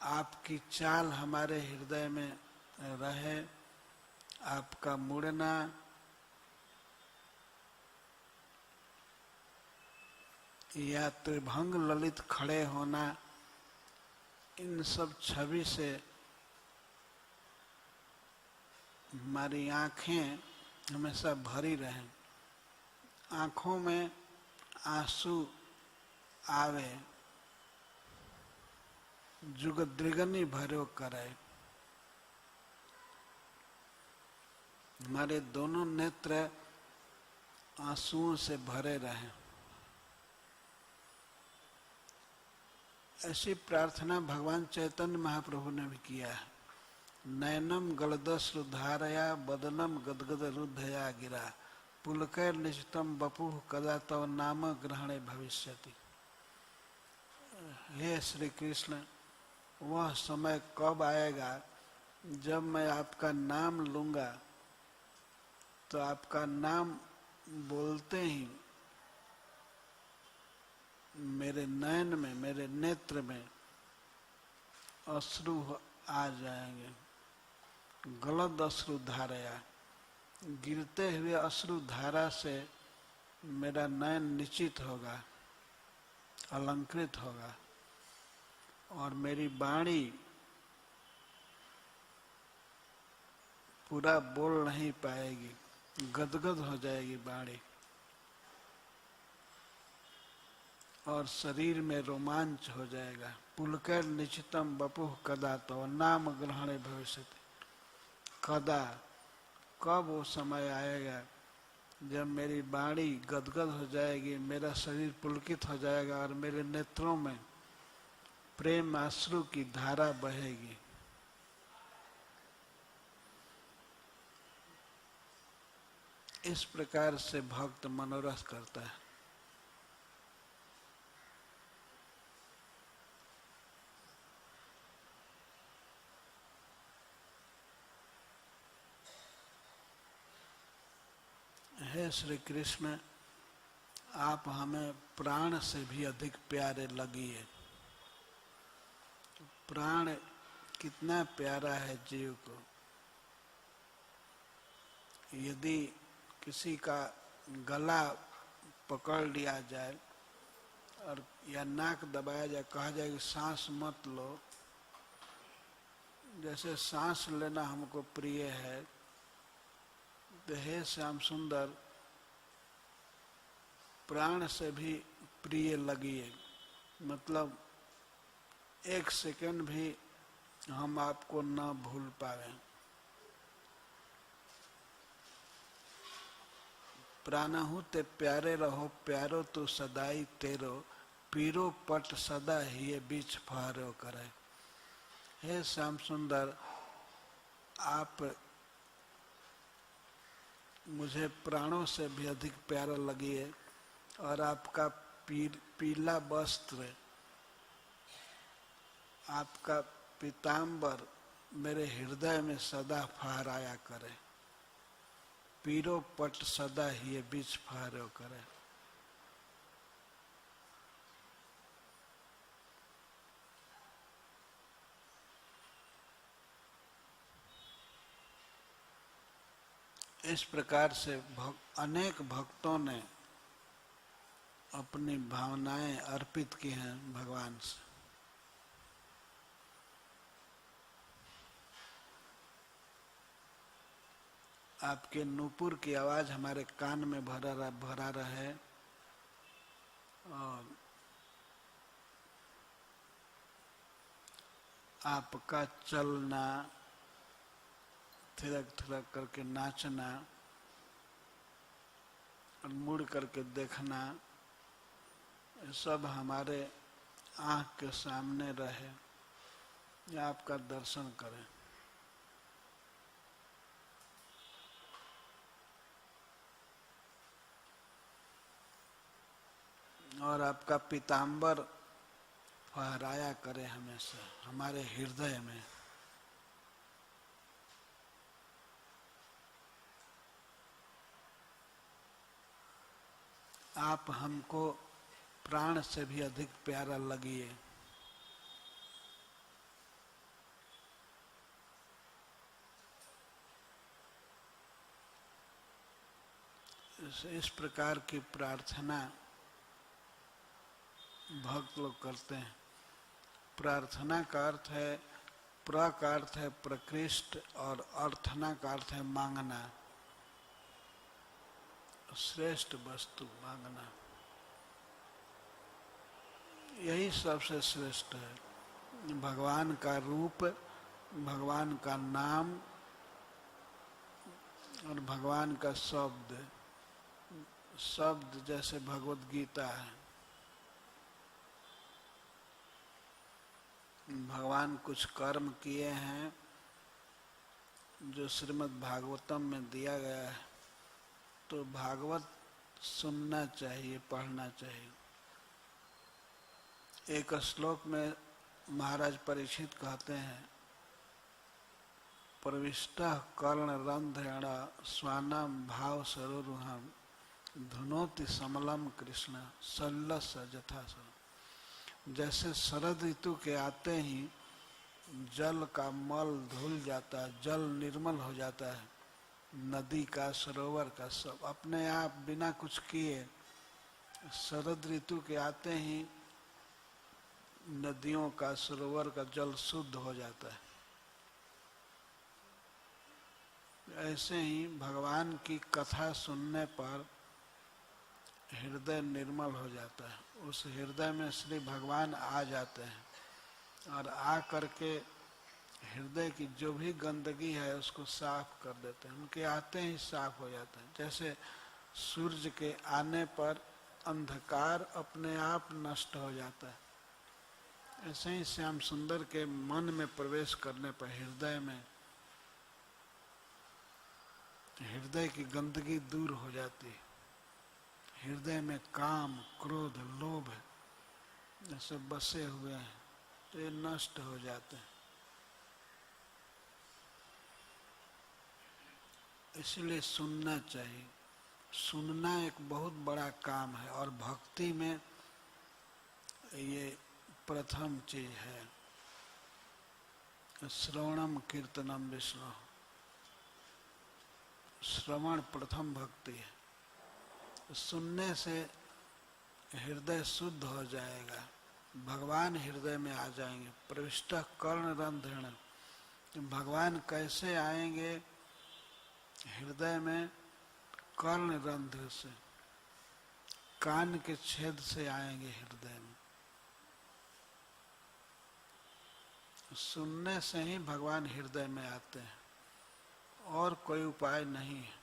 आपकी चाल हमारे हृदय में रहे। आपका मुड़ना, या त्रिभंग ललित खड़े होना, इन सब छवि से हमारी आंखें हमेशा भरी रहें। आंखों में आंसू आवे, जुग दृगनी भरो करे। हमारे दोनों नेत्र आंसुओं से भरे रहें। ऐसी प्रार्थना भगवान चैतन्य महाप्रभु ने भी किया है। नैनम गलदश्रुधारया बदनम गदगद रुद्धया गिरा पुलकैर निश्चितम बपुः कदा तव नाम ग्रहणे भविष्यति। हे श्री कृष्ण, वह समय कब आएगा जब मैं आपका नाम लूंगा तो आपका नाम बोलते ही मेरे नयन में, मेरे नेत्र में अश्रु आ जाएंगे। गलद अश्रु धारया, गिरते हुए अश्रु धारा से मेरा नयन निश्चित होगा, अलंकृत होगा और मेरी वाणी पूरा बोल नहीं पाएगी, गदगद हो जाएगी वाणी और शरीर में रोमांच हो जाएगा। पुलकर निश्चितम बपुः कदा तो नाम ग्रहणे भविष्यति। कदा, कब वो समय आएगा जब मेरी वाणी गदगद हो जाएगी, मेरा शरीर पुलकित हो जाएगा और मेरे नेत्रों में प्रेम अश्रु की धारा बहेगी। इस प्रकार से भक्त मनोरथ करता है। हे श्री कृष्ण, आप हमें प्राण से भी अधिक प्यारे लगिए। प्राण कितना प्यारा है जीव को। यदि किसी का गला पकड़ लिया जाए और या नाक दबाया जाए, कहा जाए कि सांस मत लो, जैसे सांस लेना हमको प्रिय है, तो हे श्याम सुंदर, प्राण से भी प्रिय लगिए। मतलब एक सेकंड भी हम आपको न भूल पावे। प्राणहु ते प्यारे रहो, प्यारो तो सदाई तेरो, पीरो पट सदा ही ये बीच फहरो करे। हे श्याम सुंदर, आप मुझे प्राणों से भी अधिक प्यारा लगिए और आपका पीला वस्त्र, आपका पीताम्बर मेरे हृदय में सदा फहराया करे। पीरो पट सदा ही बीच फहरो करे। इस प्रकार से अनेक भक्तों ने अपनी भावनाएं अर्पित की हैं भगवान से। आपके नूपुर की आवाज हमारे कान में भरा रहे और आपका चलना, थिरक थिरक करके नाचना और मुड़ करके देखना, सब हमारे आँख के सामने रहे, या आपका दर्शन करें। और आपका पीताम्बर फहराया करे हमेशा हमारे हृदय में। आप हमको प्राण से भी अधिक प्यारा लगिए। इस प्रकार की प्रार्थना भक्त लोग करते हैं। प्रार्थना का अर्थ है, प्र का अर्थ है प्रकृष्ट और अर्थना का अर्थ है मांगना, श्रेष्ठ वस्तु मांगना। यही सबसे श्रेष्ठ है। भगवान का रूप, भगवान का नाम और भगवान का शब्द। शब्द जैसे भगवत गीता है, भगवान कुछ कर्म किए हैं जो श्रीमद् भागवतम में दिया गया है, तो भागवत सुनना चाहिए, पढ़ना चाहिए। एक श्लोक में महाराज परीक्षित कहते हैं, प्रविष्टः कर्णरन्ध्रेण स्वानां भाव सरोरुहं धुनोति समलम कृष्ण सल्लस जथा स। जैसे शरद ऋतु के आते ही जल का मल धुल जाता है, जल निर्मल हो जाता है, नदी का, सरोवर का, सब अपने आप बिना कुछ किए शरद ऋतु के आते ही नदियों का, सरोवर का जल शुद्ध हो जाता है। ऐसे ही भगवान की कथा सुनने पर हृदय निर्मल हो जाता है। उस हृदय में श्री भगवान आ जाते हैं और आ करके हृदय की जो भी गंदगी है उसको साफ कर देते हैं। उनके आते ही साफ हो जाते हैं। जैसे सूर्य के आने पर अंधकार अपने आप नष्ट हो जाता है, ऐसे ही श्याम सुंदर के मन में प्रवेश करने पर हृदय की गंदगी दूर हो जाती है। हृदय में काम, क्रोध, लोभ जैसे बसे हुए हैं तो ये नष्ट हो जाते हैं। इसलिए सुनना चाहिए। सुनना एक बहुत बड़ा काम है और भक्ति में ये प्रथम चीज है। श्रवणम कीर्तनम विष्णु, श्रवण प्रथम भक्ति है। सुनने से हृदय शुद्ध हो जाएगा, भगवान हृदय में आ जाएंगे। प्रविष्ट कर्णरन्ध्रेण, भगवान कैसे आएंगे हृदय में? कर्णरन्ध्र से, कान के छेद से आएंगे हृदय में। सुनने से ही भगवान हृदय में आते हैं, और कोई उपाय नहीं है।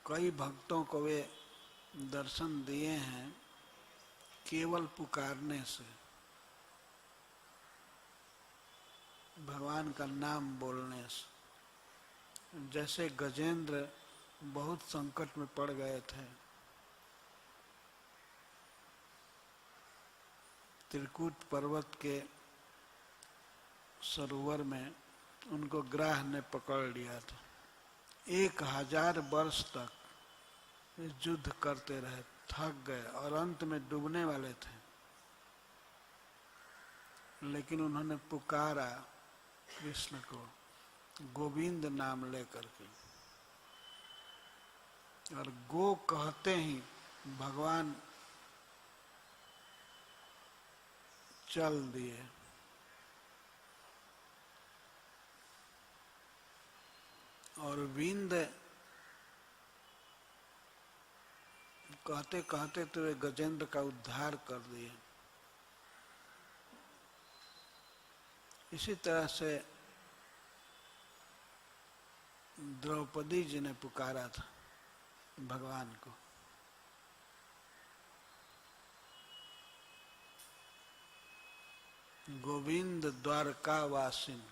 कई भक्तों को वे दर्शन दिए हैं केवल पुकारने से, भगवान का नाम बोलने से। जैसे गजेंद्र बहुत संकट में पड़ गए थे, त्रिकूट पर्वत के सरोवर में उनको ग्राह ने पकड़ लिया था। 1000 वर्ष तक युद्ध करते रहे, थक गए और अंत में डूबने वाले थे, लेकिन उन्होंने पुकारा कृष्ण को गोविंद नाम लेकर के, और गो कहते ही भगवान चल दिए। और विंद कहते कहते तो वे गजेंद्र का उद्धार कर दिए। इसी तरह से द्रौपदी जी ने पुकारा था भगवान को। गोविंद द्वारका वासिन,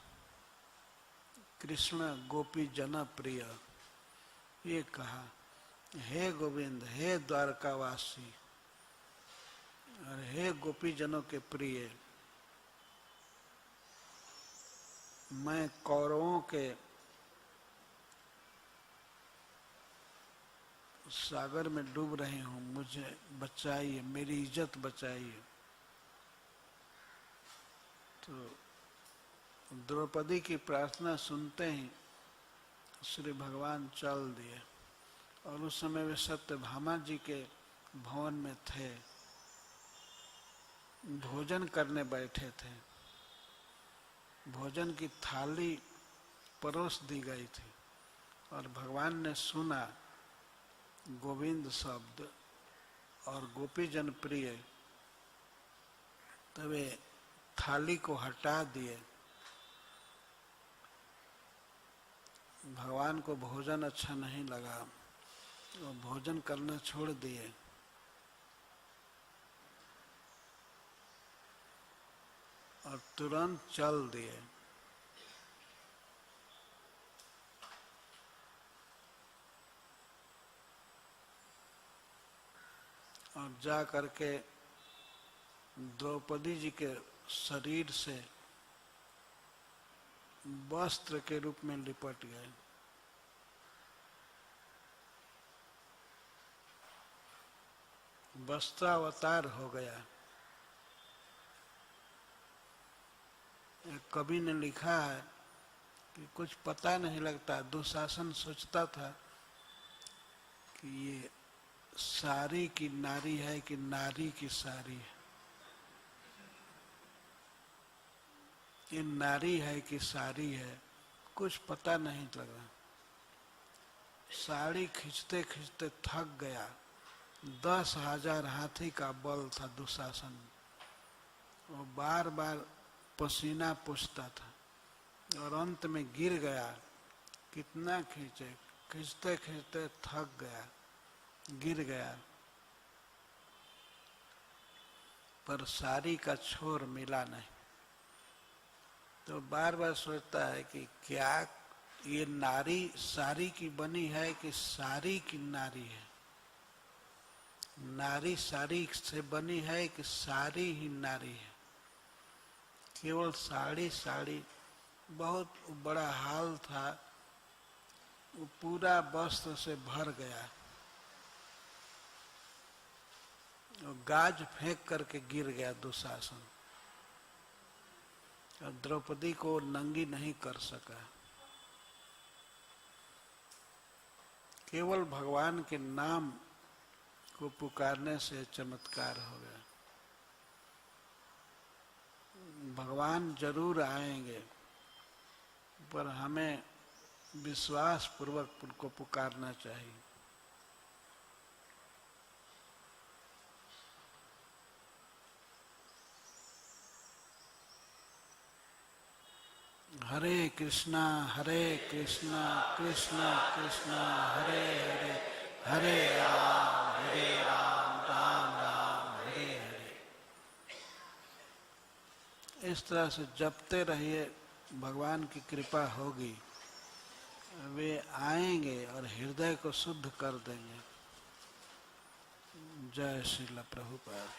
कृष्ण गोपी जन प्रिय, ये कहा, हे गोविंद, हे द्वारकावासी और हे गोपी जनों के प्रिय, मैं कौरवों के सागर में डूब रही हूँ, मुझे बचाइए, मेरी इज्जत बचाइए। तो द्रौपदी की प्रार्थना सुनते ही श्री भगवान चल दिए। और उस समय वे सत्यभामा जी के भवन में थे, भोजन करने बैठे थे। भोजन की थाली परोस दी गई थी और भगवान ने सुना गोविंद शब्द और गोपी जन प्रिय, तब वे थाली को हटा दिए, भगवान को भोजन अच्छा नहीं लगा, वो भोजन करना छोड़ दिए। और तुरंत चल दिए। और जा करके द्रौपदी जी के शरीर से वस्त्र के रूप में लिपट गए। वस्त्रावतार हो गया। एक कवि ने लिखा है कि कुछ पता नहीं लगता, दुशासन सोचता था कि ये सारी की नारी है कि नारी की सारी है, ये नारी है कि सारी है, कुछ पता नहीं लगा। साड़ी खींचते खींचते थक गया। 10,000 हाथी का बल था दुशासन। वो बार बार पसीना पोंछता था और अंत में गिर गया। कितना खींचे, खींचते खींचते थक गया, गिर गया, पर साड़ी का छोर मिला नहीं। तो बार बार सोचता है कि क्या ये नारी साड़ी की बनी है कि साड़ी की नारी है, नारी साड़ी से बनी है कि साड़ी ही नारी है। केवल साड़ी साड़ी, बहुत बड़ा हाल था। वो पूरा वस्त्र से भर गया। और गाज फेंक करके गिर गया दुशासन। और द्रौपदी को नंगी नहीं कर सका। केवल भगवान के नाम को पुकारने से चमत्कार हो गया। भगवान जरूर आएंगे, पर हमें विश्वास पूर्वक उनको पुकारना चाहिए। हरे कृष्णा कृष्णा कृष्णा हरे हरे, हरे राम राम राम हरे हरे। इस तरह से जपते रहिए, भगवान की कृपा होगी। वे आएंगे और हृदय को शुद्ध कर देंगे। जय श्रील प्रभुपाद।